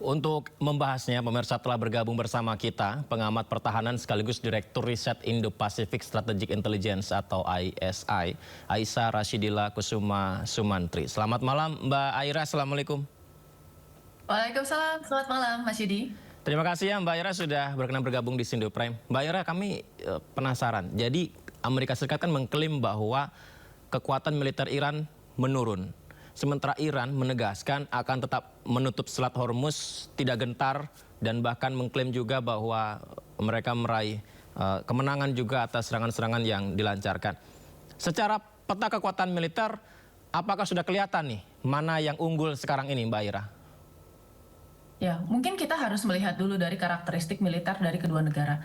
Untuk membahasnya, pemirsa telah bergabung bersama kita, pengamat pertahanan sekaligus Direktur Riset Indo-Pacific Strategic Intelligence atau ISI, Aisha Rashidillah Kusuma Sumantri. Selamat malam Mbak Aira, Assalamualaikum. Waalaikumsalam, selamat malam Mas Yudi. Terima kasih ya Mbak Aira sudah berkenan bergabung di Sindo Prime. Mbak Aira, kami penasaran, jadi Amerika Serikat kan mengklaim bahwa kekuatan militer Iran menurun. Sementara Iran menegaskan akan tetap menutup Selat Hormuz, tidak gentar, dan bahkan mengklaim juga bahwa mereka meraih kemenangan juga atas serangan-serangan yang dilancarkan. Secara peta kekuatan militer, apakah sudah kelihatan nih mana yang unggul sekarang ini, Mbak Aira? Ya, mungkin kita harus melihat dulu dari karakteristik militer dari kedua negara.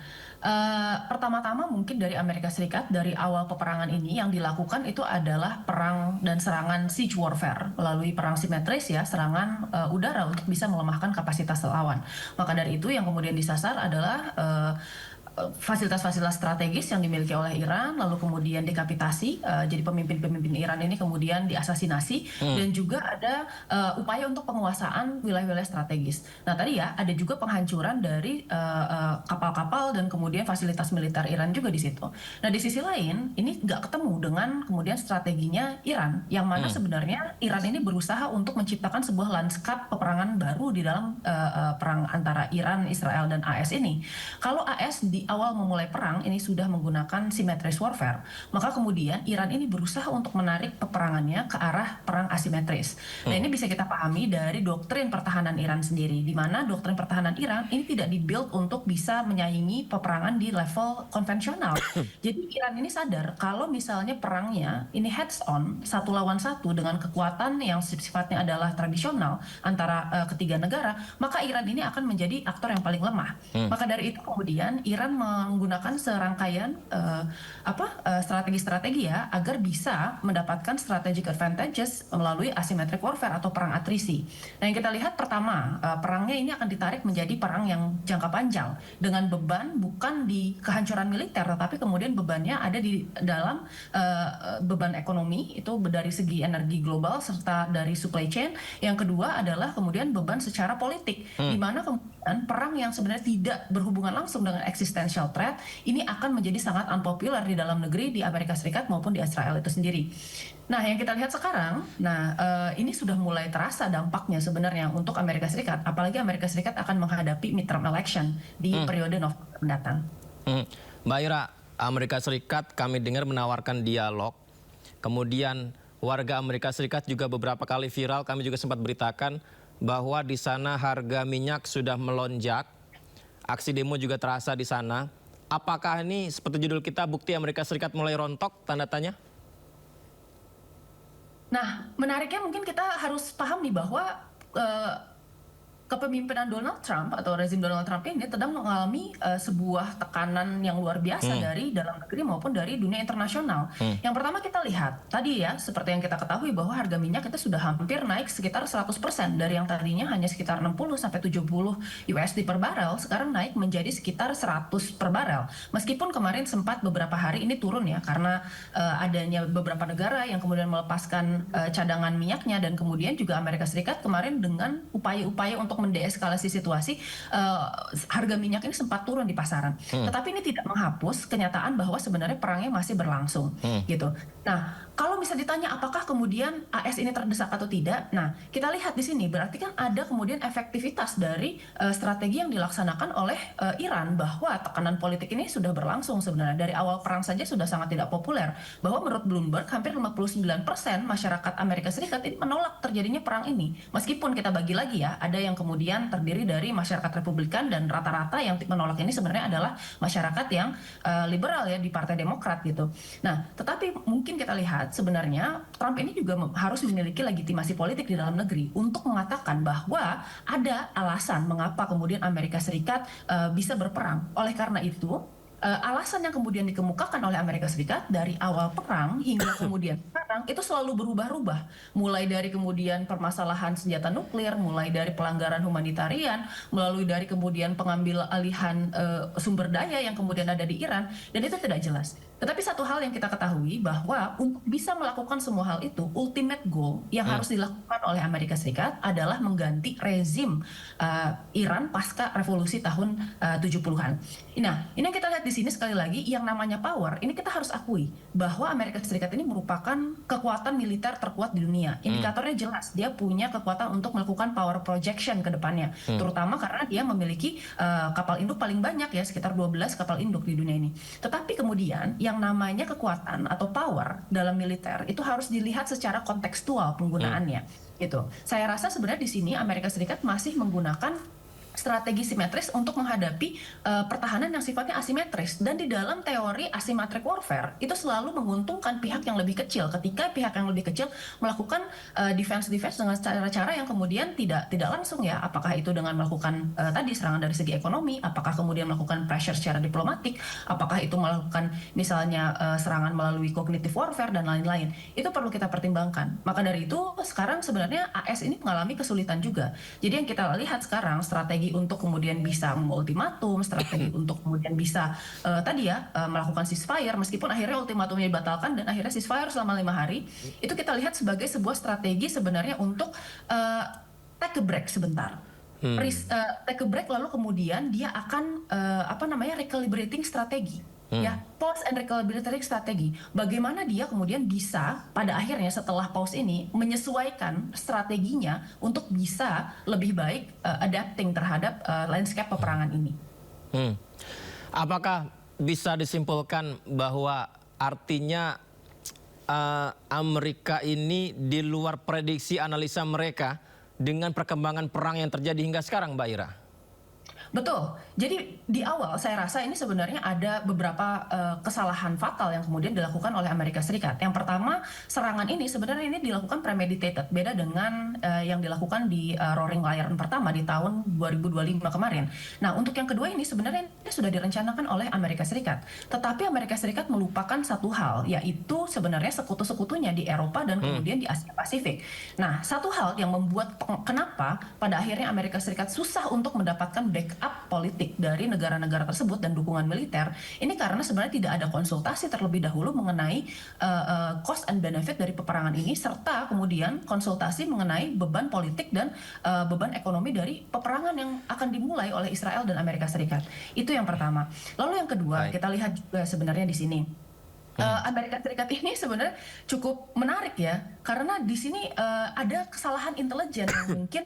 Pertama-tama mungkin dari Amerika Serikat, dari awal peperangan ini yang dilakukan itu adalah perang dan serangan siege warfare melalui perang simetris ya, serangan udara untuk bisa melemahkan kapasitas lawan. Maka dari itu yang kemudian disasar adalah fasilitas-fasilitas strategis yang dimiliki oleh Iran, lalu kemudian dekapitasi, jadi pemimpin-pemimpin Iran ini kemudian diasasinasi, dan juga ada upaya untuk penguasaan wilayah-wilayah strategis. Nah tadi ya, ada juga penghancuran dari kapal-kapal dan kemudian fasilitas militer Iran juga di situ. Nah di sisi lain, ini nggak ketemu dengan kemudian strateginya Iran, yang mana sebenarnya Iran ini berusaha untuk menciptakan sebuah lanskap peperangan baru di dalam perang antara Iran, Israel, dan AS ini. Kalau AS di awal memulai perang ini sudah menggunakan symmetric warfare, maka kemudian Iran ini berusaha untuk menarik peperangannya ke arah perang asimetris. Nah ini bisa kita pahami dari doktrin pertahanan Iran sendiri, di mana doktrin pertahanan Iran ini tidak dibuild untuk bisa menyaingi peperangan di level konvensional. Jadi Iran ini sadar kalau misalnya perangnya ini heads on, satu lawan satu dengan kekuatan yang sifatnya adalah tradisional antara ketiga negara, maka Iran ini akan menjadi aktor yang paling lemah. Maka dari itu kemudian Iran menggunakan serangkaian strategi-strategi ya agar bisa mendapatkan strategic advantages melalui asymmetric warfare atau perang atrisi. Nah yang kita lihat pertama, perangnya ini akan ditarik menjadi perang yang jangka panjang dengan beban bukan di kehancuran militer, tetapi kemudian bebannya ada di dalam beban ekonomi, itu dari segi energi global serta dari supply chain. Yang kedua adalah kemudian beban secara politik, di mana kemudian perang yang sebenarnya tidak berhubungan langsung dengan existential threat ini akan menjadi sangat unpopular di dalam negeri, di Amerika Serikat maupun di Israel itu sendiri. Nah yang kita lihat sekarang, ini sudah mulai terasa dampaknya sebenarnya untuk Amerika Serikat, apalagi Amerika Serikat akan menghadapi midterm election di periode November mendatang. Mbak Aira, Amerika Serikat kami dengar menawarkan dialog, kemudian warga Amerika Serikat juga beberapa kali viral, kami juga sempat beritakan bahwa di sana harga minyak sudah melonjak, aksi demo juga terasa di sana. Apakah ini seperti judul kita, bukti Amerika Serikat mulai rontok, tanda tanya? Nah, menariknya mungkin kita harus paham nih bahwa kepemimpinan Donald Trump atau rezim Donald Trump ini sedang mengalami sebuah tekanan yang luar biasa dari dalam negeri maupun dari dunia internasional. Yang pertama kita lihat, tadi ya seperti yang kita ketahui bahwa harga minyak itu sudah hampir naik sekitar 100% dari yang tadinya hanya sekitar 60-70 USD per barel, sekarang naik menjadi sekitar 100 per barel. Meskipun kemarin sempat beberapa hari ini turun ya, karena adanya beberapa negara yang kemudian melepaskan cadangan minyaknya, dan kemudian juga Amerika Serikat kemarin dengan upaya-upaya untuk mendeeskalasi situasi, harga minyak ini sempat turun di pasaran. Tetapi ini tidak menghapus kenyataan bahwa sebenarnya perangnya masih berlangsung, gitu. Nah, kalau bisa ditanya apakah kemudian AS ini terdesak atau tidak, nah kita lihat di sini berarti kan ada kemudian efektivitas dari strategi yang dilaksanakan oleh Iran, bahwa tekanan politik ini sudah berlangsung sebenarnya dari awal perang saja sudah sangat tidak populer. Bahwa menurut Bloomberg hampir 59% masyarakat Amerika Serikat ini menolak terjadinya perang ini. Meskipun kita bagi lagi ya, ada yang kemudian terdiri dari masyarakat Republikan, dan rata-rata yang menolak ini sebenarnya adalah masyarakat yang liberal ya di Partai Demokrat gitu. Nah, tetapi mungkin kita lihat sebenarnya Trump ini juga harus memiliki legitimasi politik di dalam negeri untuk mengatakan bahwa ada alasan mengapa kemudian Amerika Serikat bisa berperang. Oleh karena itu, alasan yang kemudian dikemukakan oleh Amerika Serikat dari awal perang hingga kemudian sekarang itu selalu berubah-ubah. Mulai dari kemudian permasalahan senjata nuklir, mulai dari pelanggaran humanitarian, melalui dari kemudian pengambil alihan sumber daya yang kemudian ada di Iran, dan itu tidak jelas. Tetapi satu hal yang kita ketahui bahwa untuk bisa melakukan semua hal itu, ultimate goal yang harus dilakukan oleh Amerika Serikat adalah mengganti rezim Iran pasca revolusi tahun 70-an. Nah, ini yang kita lihat di sini sekali lagi, yang namanya power, ini kita harus akui bahwa Amerika Serikat ini merupakan kekuatan militer terkuat di dunia. Indikatornya jelas, dia punya kekuatan untuk melakukan power projection ke depannya, terutama karena dia memiliki kapal induk paling banyak ya, sekitar 12 kapal induk di dunia ini. Tetapi kemudian yang namanya kekuatan atau power dalam militer itu harus dilihat secara kontekstual penggunaannya. Gitu. Saya rasa sebenarnya di sini Amerika Serikat masih menggunakan strategi simetris untuk menghadapi pertahanan yang sifatnya asimetris, dan di dalam teori asymmetric warfare itu selalu menguntungkan pihak yang lebih kecil ketika pihak yang lebih kecil melakukan defense dengan cara-cara yang kemudian tidak langsung ya, apakah itu dengan melakukan tadi serangan dari segi ekonomi, apakah kemudian melakukan pressure secara diplomatik, apakah itu melakukan misalnya serangan melalui cognitive warfare dan lain-lain. Itu perlu kita pertimbangkan. Maka dari itu sekarang sebenarnya AS ini mengalami kesulitan juga. Jadi yang kita lihat sekarang strategi untuk kemudian bisa mengultimatum, strategi untuk kemudian bisa melakukan ceasefire, meskipun akhirnya ultimatumnya dibatalkan dan akhirnya ceasefire selama 5 hari, itu kita lihat sebagai sebuah strategi sebenarnya untuk take a break sebentar. Take a break, lalu kemudian dia akan recalibrating strategi. Ya, pause and recalibrating strategi. Bagaimana dia kemudian bisa pada akhirnya setelah pause ini menyesuaikan strateginya untuk bisa lebih baik adapting terhadap landscape peperangan ini. Apakah bisa disimpulkan bahwa artinya Amerika ini di luar prediksi analisa mereka dengan perkembangan perang yang terjadi hingga sekarang, Mbak Ira? Betul. Jadi di awal saya rasa ini sebenarnya ada beberapa kesalahan fatal yang kemudian dilakukan oleh Amerika Serikat. Yang pertama, serangan ini sebenarnya ini dilakukan premeditated, beda dengan yang dilakukan di Roaring Lion pertama di tahun 2025 kemarin. Nah, untuk yang kedua ini sebenarnya ini sudah direncanakan oleh Amerika Serikat. Tetapi Amerika Serikat melupakan satu hal, yaitu sebenarnya sekutu-sekutunya di Eropa dan kemudian di Asia Pasifik. Nah, satu hal yang membuat kenapa pada akhirnya Amerika Serikat susah untuk mendapatkan backup politik dari negara-negara tersebut dan dukungan militer, ini karena sebenarnya tidak ada konsultasi terlebih dahulu mengenai cost and benefit dari peperangan ini, serta kemudian konsultasi mengenai beban politik dan beban ekonomi dari peperangan yang akan dimulai oleh Israel dan Amerika Serikat. Itu yang pertama. Lalu yang kedua, kita lihat juga sebenarnya di sini Amerika Serikat ini sebenarnya cukup menarik ya, karena di sini ada kesalahan intelijen yang mungkin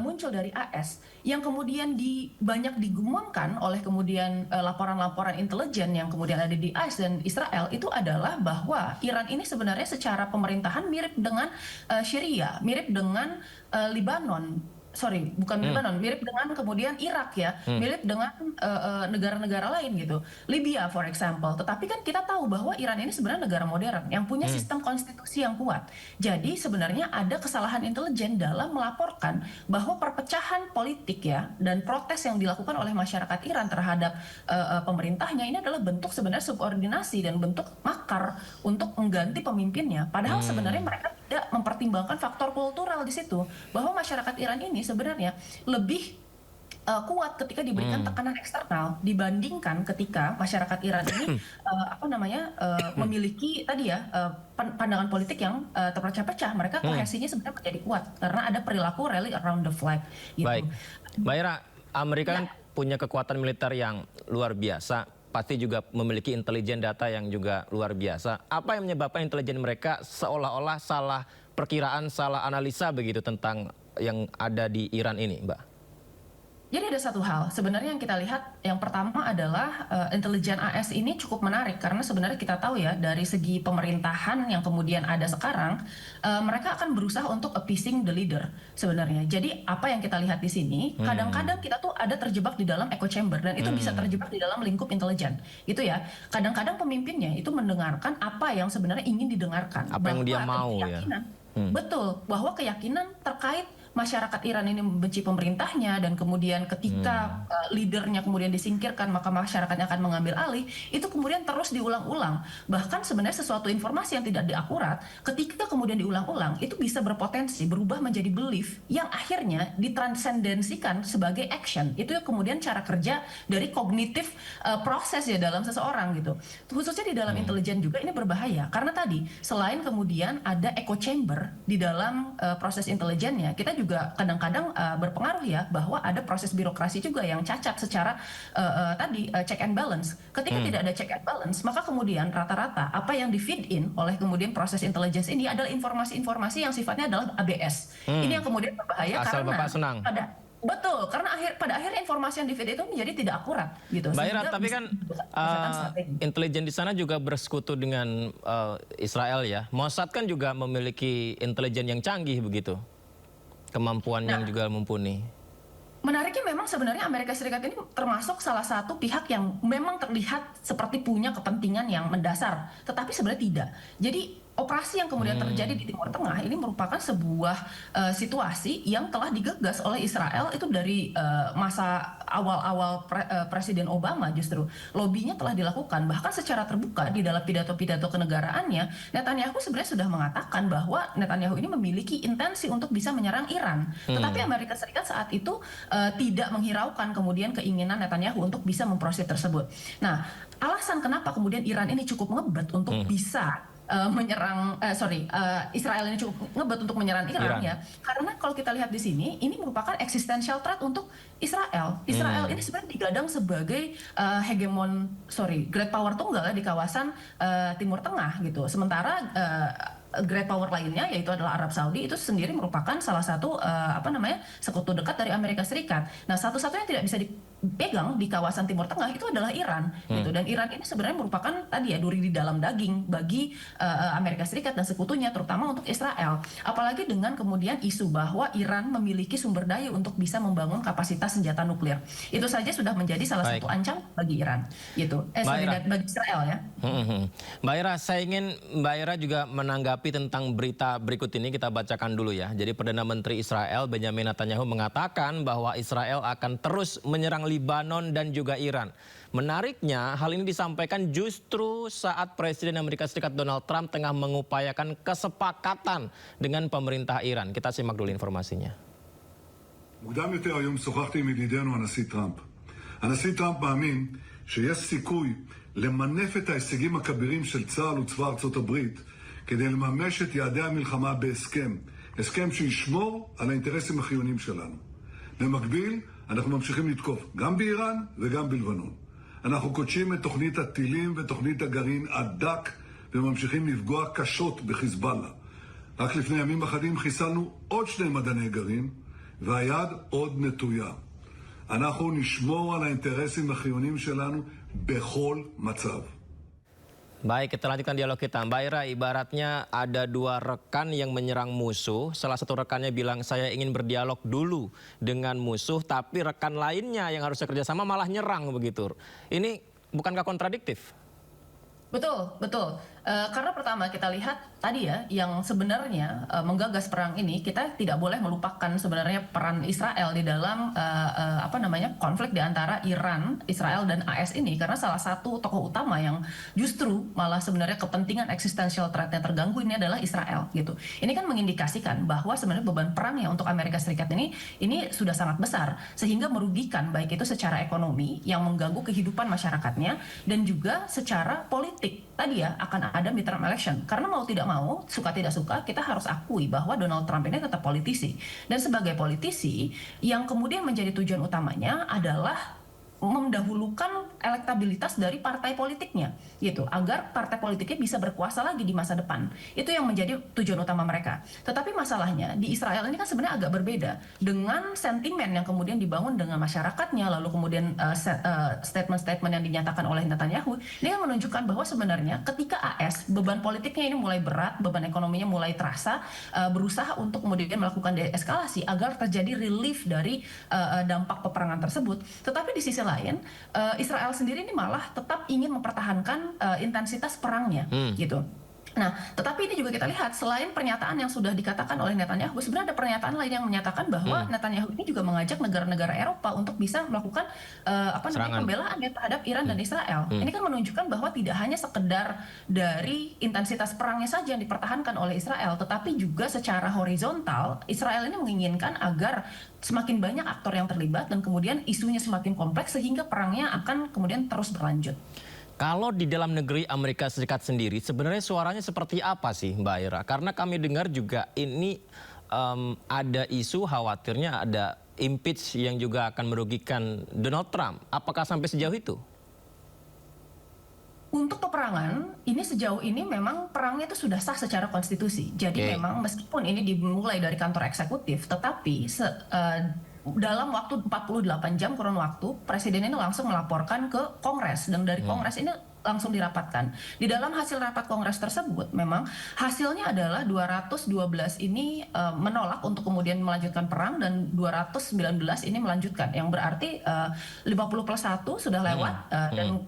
muncul dari AS yang kemudian banyak digumamkan oleh kemudian laporan-laporan intelijen yang kemudian ada di AS dan Israel, itu adalah bahwa Iran ini sebenarnya secara pemerintahan mirip dengan Syria, mirip dengan Lebanon. Lebanon, mirip dengan kemudian Irak ya, mirip dengan negara-negara lain gitu, Libya for example. Tetapi kan kita tahu bahwa Iran ini sebenarnya negara modern yang punya sistem konstitusi yang kuat. Jadi sebenarnya ada kesalahan intelijen dalam melaporkan bahwa perpecahan politik ya dan protes yang dilakukan oleh masyarakat Iran terhadap pemerintahnya ini adalah bentuk sebenarnya subordinasi dan bentuk makar untuk mengganti pemimpinnya. Padahal sebenarnya mereka tidak mempertimbangkan faktor kultural di situ, bahwa masyarakat Iran ini sebenarnya lebih kuat ketika diberikan tekanan eksternal dibandingkan ketika masyarakat Iran ini memiliki tadi ya pandangan politik yang terpecah-pecah. Mereka kohesinya sebenarnya menjadi kuat karena ada perilaku rally around the flag gitu. Baik, Mbak Ira, Amerika kan punya kekuatan militer yang luar biasa, pasti juga memiliki intelijen data yang juga luar biasa. Apa yang menyebabkan intelijen mereka seolah-olah salah perkiraan, salah analisa begitu tentang yang ada di Iran ini, Mbak? Jadi ada satu hal sebenarnya yang kita lihat, yang pertama adalah intelijen AS ini cukup menarik karena sebenarnya kita tahu ya dari segi pemerintahan yang kemudian ada sekarang, mereka akan berusaha untuk appeasing the leader sebenarnya. Jadi apa yang kita lihat di sini, kadang-kadang kita tuh ada terjebak di dalam echo chamber dan itu bisa terjebak di dalam lingkup intelijen, gitu ya. Kadang-kadang pemimpinnya itu mendengarkan apa yang sebenarnya ingin didengarkan, apa yang dia mau ya. Betul, bahwa keyakinan terkait masyarakat Iran ini membenci pemerintahnya dan kemudian ketika leadernya kemudian disingkirkan maka masyarakatnya akan mengambil alih, itu kemudian terus diulang-ulang. Bahkan sebenarnya sesuatu informasi yang tidak diakurat ketika kemudian diulang-ulang itu bisa berpotensi berubah menjadi belief yang akhirnya ditransendensikan sebagai action. Itu kemudian cara kerja dari kognitif proses ya dalam seseorang gitu. Khususnya di dalam intelijen juga ini berbahaya karena tadi selain kemudian ada echo chamber di dalam proses intelijennya, kita juga kadang-kadang berpengaruh ya bahwa ada proses birokrasi juga yang cacat secara tadi check and balance. Ketika tidak ada check and balance, maka kemudian rata-rata apa yang di feed in oleh kemudian proses intelligence ini adalah informasi-informasi yang sifatnya adalah ABS. Ini yang kemudian berbahaya Asal karena Bapak senang. betul, karena pada akhirnya informasi yang di feed itu menjadi tidak akurat gitu. Mbak Ira, tapi kan intelijen di sana juga bersekutu dengan Israel ya. Mossad kan juga memiliki intelijen yang canggih begitu. Kemampuan yang juga mumpuni. Menariknya memang sebenarnya Amerika Serikat ini termasuk salah satu pihak yang memang terlihat seperti punya kepentingan yang mendasar, tetapi sebenarnya tidak. Jadi operasi yang kemudian terjadi di Timur Tengah ini merupakan sebuah situasi yang telah digagas oleh Israel itu dari masa awal-awal Presiden Obama justru. Lobbynya telah dilakukan, bahkan secara terbuka di dalam pidato-pidato kenegaraannya, Netanyahu sebenarnya sudah mengatakan bahwa Netanyahu ini memiliki intensi untuk bisa menyerang Iran. Tetapi Amerika Serikat saat itu tidak menghiraukan kemudian keinginan Netanyahu untuk bisa memproses tersebut. Nah, alasan kenapa kemudian Iran ini cukup ngebet untuk bisa menyerang Israel ini cukup ngebet untuk menyerang Iran ya, karena kalau kita lihat di sini ini merupakan existential threat untuk Israel. Israel ini sebenarnya digadang sebagai great power tunggal ya di kawasan Timur Tengah gitu. Sementara great power lainnya yaitu adalah Arab Saudi itu sendiri merupakan salah satu sekutu dekat dari Amerika Serikat. Nah, satu-satunya tidak bisa dipegang di kawasan Timur Tengah itu adalah Iran gitu, dan Iran ini sebenarnya merupakan tadi ya duri di dalam daging bagi Amerika Serikat dan sekutunya terutama untuk Israel. Apalagi dengan kemudian isu bahwa Iran memiliki sumber daya untuk bisa membangun kapasitas senjata nuklir. Itu saja sudah menjadi salah satu ancaman bagi Iran gitu. Bagi Israel ya. Mbak Ira, saya ingin Mbak Ira juga menanggapi tentang berita berikut ini, kita bacakan dulu ya. Jadi Perdana Menteri Israel Benjamin Netanyahu mengatakan bahwa Israel akan terus menyerang Libanon dan juga Iran. Menariknya hal ini disampaikan justru saat Presiden Amerika Serikat Donald Trump tengah mengupayakan kesepakatan dengan pemerintah Iran. Kita simak dulu informasinya. מוקדם יותר היום שוחחתי עם ידידנו הנשיא טראמפ. הנשיא טראמפ מאמין שיש סיכוי למנף את ההישגים הכבירים של צה"ל וצבא ארצות הברית כדי לממש את יעדי המלחמה בהסכם. הסכם שישמור על האינטרסים החיוניים שלנו. במקביל, אנחנו ממשיכים לתקוף גם באיראן וגם בלבנון. אנחנו קודשים את תוכנית הטילים ותוכנית הגרעין עד דק וממשיכים לפגוע קשות בחיזבאללה. רק לפני ימים אחדים חיסלנו עוד 2 מדעני גרעין והיד עוד נטויה. אנחנו נשמור על האינטרסים החיוניים שלנו בכל מצב. Baik, kita lanjutkan dialog kita. Mbak Ira, ibaratnya ada 2 rekan yang menyerang musuh. Salah satu rekannya bilang saya ingin berdialog dulu dengan musuh, tapi rekan lainnya yang harusnya kerjasama malah nyerang begitu. Ini bukankah kontradiktif? Betul, betul. Karena pertama kita lihat tadi ya, yang sebenarnya menggagas perang ini kita tidak boleh melupakan sebenarnya peran Israel di dalam konflik di antara Iran, Israel dan AS ini, karena salah satu tokoh utama yang justru malah sebenarnya kepentingan eksistensial threat-nya terganggu ini adalah Israel gitu. Ini kan mengindikasikan bahwa sebenarnya beban perangnya untuk Amerika Serikat ini sudah sangat besar sehingga merugikan baik itu secara ekonomi yang mengganggu kehidupan masyarakatnya dan juga secara politik. Tadi ya akan ada midterm election. Karena mau tidak mau, suka tidak suka, kita harus akui bahwa Donald Trump ini tetap politisi. Dan sebagai politisi, yang kemudian menjadi tujuan utamanya adalah mendahulukan elektabilitas dari partai politiknya gitu, agar partai politiknya bisa berkuasa lagi di masa depan. Itu yang menjadi tujuan utama mereka. Tetapi masalahnya di Israel ini kan sebenarnya agak berbeda dengan sentimen yang kemudian dibangun dengan masyarakatnya, lalu kemudian statement-statement yang dinyatakan oleh Netanyahu ini kan menunjukkan bahwa sebenarnya ketika AS beban politiknya ini mulai berat, beban ekonominya mulai terasa, berusaha untuk kemudian melakukan deeskalasi agar terjadi relief dari dampak peperangan tersebut. Tetapi di sisi lain, Israel sendiri ini malah tetap ingin mempertahankan intensitas perangnya gitu. Nah, tetapi ini juga kita lihat selain pernyataan yang sudah dikatakan oleh Netanyahu, sebenarnya ada pernyataan lain yang menyatakan bahwa Netanyahu ini juga mengajak negara-negara Eropa untuk bisa melakukan Serangan. pembelaan ya terhadap Iran dan Israel. Ini kan menunjukkan bahwa tidak hanya sekedar dari intensitas perangnya saja yang dipertahankan oleh Israel, tetapi juga secara horizontal Israel ini menginginkan agar semakin banyak aktor yang terlibat dan kemudian isunya semakin kompleks sehingga perangnya akan kemudian terus berlanjut. Kalau di dalam negeri Amerika Serikat sendiri, sebenarnya suaranya seperti apa sih Mbak Ira? Karena kami dengar juga ini ada isu khawatirnya ada impeach yang juga akan merugikan Donald Trump. Apakah sampai sejauh itu? Untuk peperangan, ini sejauh ini memang perangnya itu sudah sah secara konstitusi. Jadi memang meskipun ini dimulai dari kantor eksekutif, tetapi dalam waktu 48 jam kurun waktu, Presiden ini langsung melaporkan ke Kongres. Dan dari Kongres ini langsung dirapatkan. Di dalam hasil rapat Kongres tersebut, memang hasilnya adalah 212 ini menolak untuk kemudian melanjutkan perang dan 219 ini melanjutkan. Yang berarti 50+1 sudah lewat dan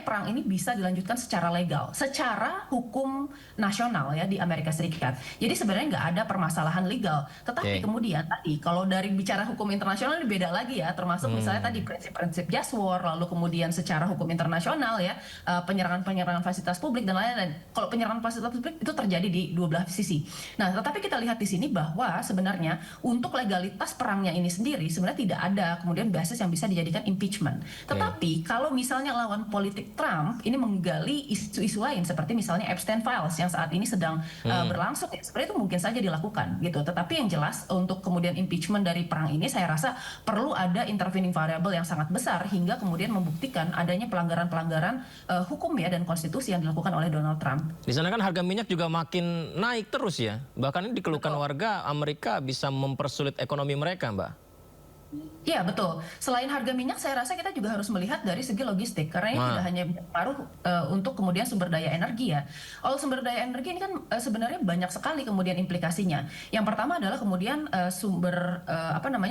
perang ini bisa dilanjutkan secara legal, secara hukum nasional ya di Amerika Serikat. Jadi sebenarnya nggak ada permasalahan legal. Tetapi kemudian tadi kalau dari bicara hukum internasional ini beda lagi ya, termasuk misalnya tadi prinsip-prinsip just war, lalu kemudian secara hukum internasional ya penyerangan-penyerangan fasilitas publik dan lain-lain. Kalau penyerangan fasilitas publik itu terjadi di dua belah sisi. Nah, tetapi kita lihat di sini bahwa sebenarnya untuk legalitas perangnya ini sendiri sebenarnya tidak ada kemudian basis yang bisa dijadikan impeachment. Tetapi kalau misalnya lawan politik Trump ini menggali isu-isu lain seperti misalnya Epstein Files yang saat ini sedang berlangsung ya, sebenarnya itu mungkin saja dilakukan gitu. Tetapi yang jelas untuk kemudian impeachment dari perang ini saya rasa perlu ada intervening variable yang sangat besar hingga kemudian membuktikan adanya pelanggaran-pelanggaran hukum ya dan konstitusi yang dilakukan oleh Donald Trump. Di sana kan harga minyak juga makin naik terus ya. Bahkan ini dikeluhkan warga Amerika bisa mempersulit ekonomi mereka, Mbak. Iya betul. Selain harga minyak, saya rasa kita juga harus melihat dari segi logistik karena ini tidak hanya berpengaruh untuk kemudian sumber daya energi ya. Kalau sumber daya energi ini kan sebenarnya banyak sekali kemudian implikasinya. Yang pertama adalah kemudian sumber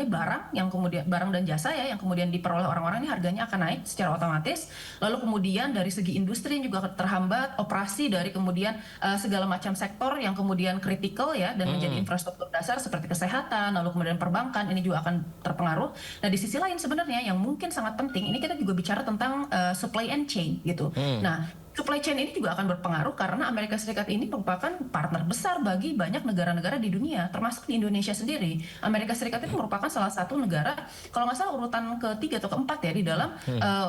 barang yang kemudian barang dan jasa ya yang kemudian diperoleh orang-orang ini harganya akan naik secara otomatis. Lalu kemudian dari segi industri juga terhambat, operasi dari kemudian segala macam sektor yang kemudian kritikal ya dan menjadi infrastruktur dasar seperti kesehatan, lalu kemudian perbankan ini juga akan terpengaruh. Nah di sisi lain sebenarnya yang mungkin sangat penting ini kita juga bicara tentang supply and chain gitu. Nah supply chain ini juga akan berpengaruh karena Amerika Serikat ini merupakan partner besar bagi banyak negara-negara di dunia, termasuk di Indonesia sendiri. Amerika Serikat itu merupakan salah satu negara, kalau nggak salah urutan ketiga atau keempat ya di dalam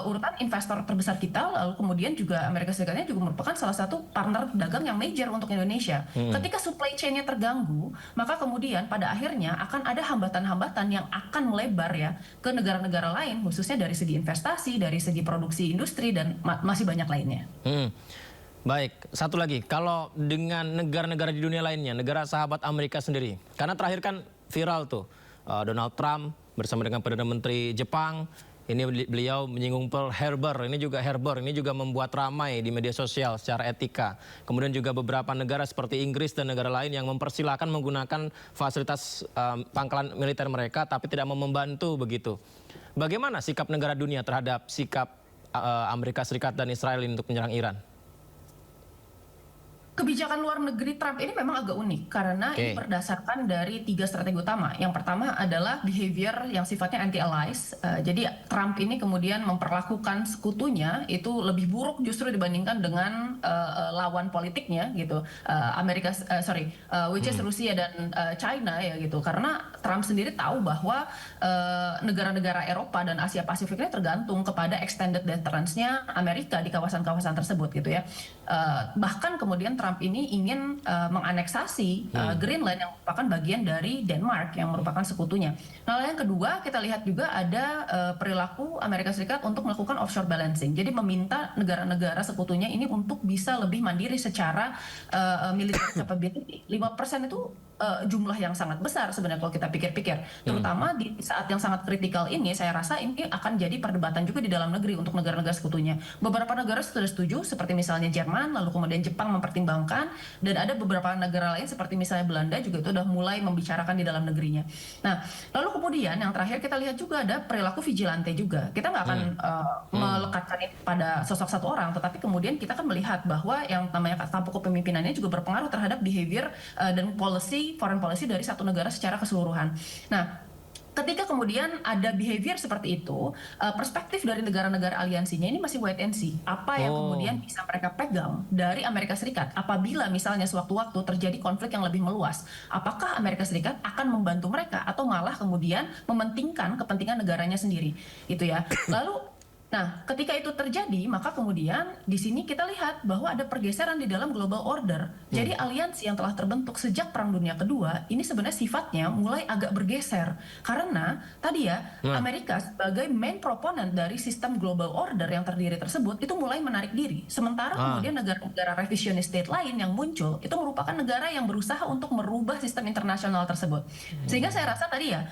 urutan investor terbesar kita. Lalu kemudian juga Amerika Serikatnya juga merupakan salah satu partner dagang yang major untuk Indonesia. Ketika supply chain-nya terganggu, maka kemudian pada akhirnya akan ada hambatan-hambatan yang akan melebar ya ke negara-negara lain, khususnya dari segi investasi, dari segi produksi industri dan masih banyak lainnya. Baik, satu lagi, kalau dengan negara-negara di dunia lainnya, negara sahabat Amerika sendiri, karena terakhir kan viral tuh Donald Trump bersama dengan Perdana Menteri Jepang, ini beliau menyinggung Pearl Harbor, ini juga membuat ramai di media sosial secara etika. Kemudian juga beberapa negara seperti Inggris dan negara lain yang mempersilahkan menggunakan fasilitas pangkalan militer mereka, tapi tidak mau membantu begitu. Bagaimana sikap negara dunia terhadap sikap Amerika Serikat dan Israel untuk menyerang Iran? Kebijakan luar negeri Trump ini memang agak unik karena ini berdasarkan dari 3 strategi utama. Yang pertama adalah behavior yang sifatnya anti-allies. Jadi Trump ini kemudian memperlakukan sekutunya itu lebih buruk justru dibandingkan dengan lawan politiknya gitu. Which is Rusia dan China ya gitu. Karena Trump sendiri tahu bahwa negara-negara Eropa dan Asia Pasifiknya tergantung kepada extended deterrence-nya Amerika di kawasan-kawasan tersebut gitu ya. Bahkan kemudian Trump ini ingin menganeksasi Greenland yang merupakan bagian dari Denmark yang merupakan sekutunya. Nah, yang kedua kita lihat juga ada perilaku Amerika Serikat untuk melakukan offshore balancing. Jadi meminta negara-negara sekutunya ini untuk bisa lebih mandiri secara military capability. 5% itu jumlah yang sangat besar sebenarnya kalau kita pikir-pikir. Terutama di saat yang sangat kritikal ini, saya rasa ini akan jadi perdebatan juga di dalam negeri untuk negara-negara sekutunya. Beberapa negara sudah setuju, seperti misalnya Jerman, lalu kemudian Jepang mempertimbangkan, dan ada beberapa negara lain seperti misalnya Belanda juga itu sudah mulai membicarakan di dalam negerinya. Nah, lalu kemudian yang terakhir kita lihat juga ada perilaku vigilante juga. Kita nggak akan melekatkan ini pada sosok satu orang, tetapi kemudian kita akan melihat bahwa yang namanya tampuk kepemimpinannya juga berpengaruh terhadap behavior dan foreign policy dari satu negara secara keseluruhan. Nah, ketika kemudian ada behavior seperti itu, perspektif dari negara-negara aliansinya ini masih wait and see. Apa yang kemudian bisa mereka pegang dari Amerika Serikat apabila misalnya sewaktu-waktu terjadi konflik yang lebih meluas. Apakah Amerika Serikat akan membantu mereka atau malah kemudian mementingkan kepentingan negaranya sendiri, gitu ya. Lalu nah, ketika itu terjadi, maka kemudian di sini kita lihat bahwa ada pergeseran di dalam global order. Jadi aliansi yang telah terbentuk sejak Perang Dunia Kedua, ini sebenarnya sifatnya mulai agak bergeser. Karena tadi ya, Amerika sebagai main proponent dari sistem global order yang terdiri tersebut, itu mulai menarik diri. Sementara kemudian negara-negara revisionist state lain yang muncul, itu merupakan negara yang berusaha untuk merubah sistem internasional tersebut. Sehingga saya rasa tadi ya,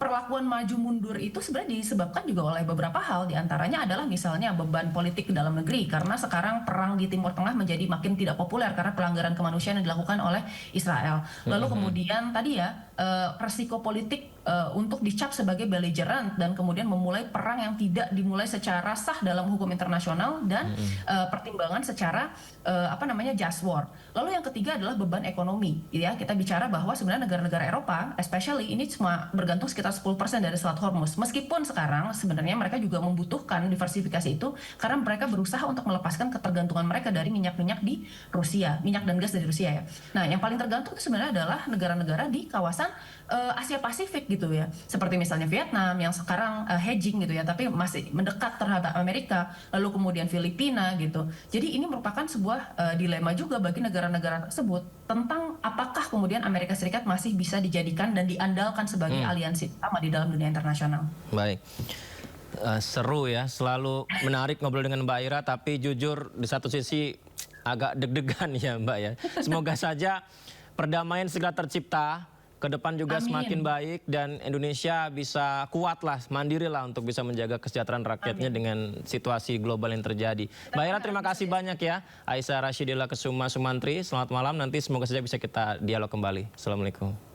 perlakuan maju mundur itu sebenarnya disebabkan juga oleh beberapa hal, di antaranya adalah misalnya beban politik di dalam negeri, karena sekarang perang di Timur Tengah menjadi makin tidak populer karena pelanggaran kemanusiaan yang dilakukan oleh Israel. Lalu kemudian tadi ya, resiko politik untuk dicap sebagai belligerent dan kemudian memulai perang yang tidak dimulai secara sah dalam hukum internasional dan pertimbangan secara just war. Lalu yang ketiga adalah beban ekonomi, ya. Kita bicara bahwa sebenarnya negara-negara Eropa, especially ini cuma bergantung sekitar 10% dari Selat Hormuz. Meskipun sekarang sebenarnya mereka juga membutuhkan diversifikasi itu karena mereka berusaha untuk melepaskan ketergantungan mereka dari minyak-minyak di Rusia, minyak dan gas dari Rusia ya. Nah, yang paling tergantung itu sebenarnya adalah negara-negara di kawasan Asia Pasifik gitu ya. Seperti misalnya Vietnam yang sekarang hedging gitu ya, tapi masih mendekat terhadap Amerika, lalu kemudian Filipina gitu. Jadi ini merupakan sebuah dilema juga bagi negara-negara tersebut tentang apakah kemudian Amerika Serikat masih bisa dijadikan dan diandalkan sebagai aliansi utama di dalam dunia internasional. Baik. Seru ya, selalu menarik ngobrol dengan Mbak Ira, tapi jujur di satu sisi agak deg-degan ya Mbak ya. Semoga saja perdamaian segera tercipta, ke depan juga semakin baik dan Indonesia bisa kuat lah, mandiri lah untuk bisa menjaga kesejahteraan rakyatnya dengan situasi global yang terjadi. Mbak Ira, terima kasih banyak ya. Aisyah Rashidillah Kesuma Sumantri, selamat malam. Nanti semoga saja bisa kita dialog kembali. Assalamualaikum.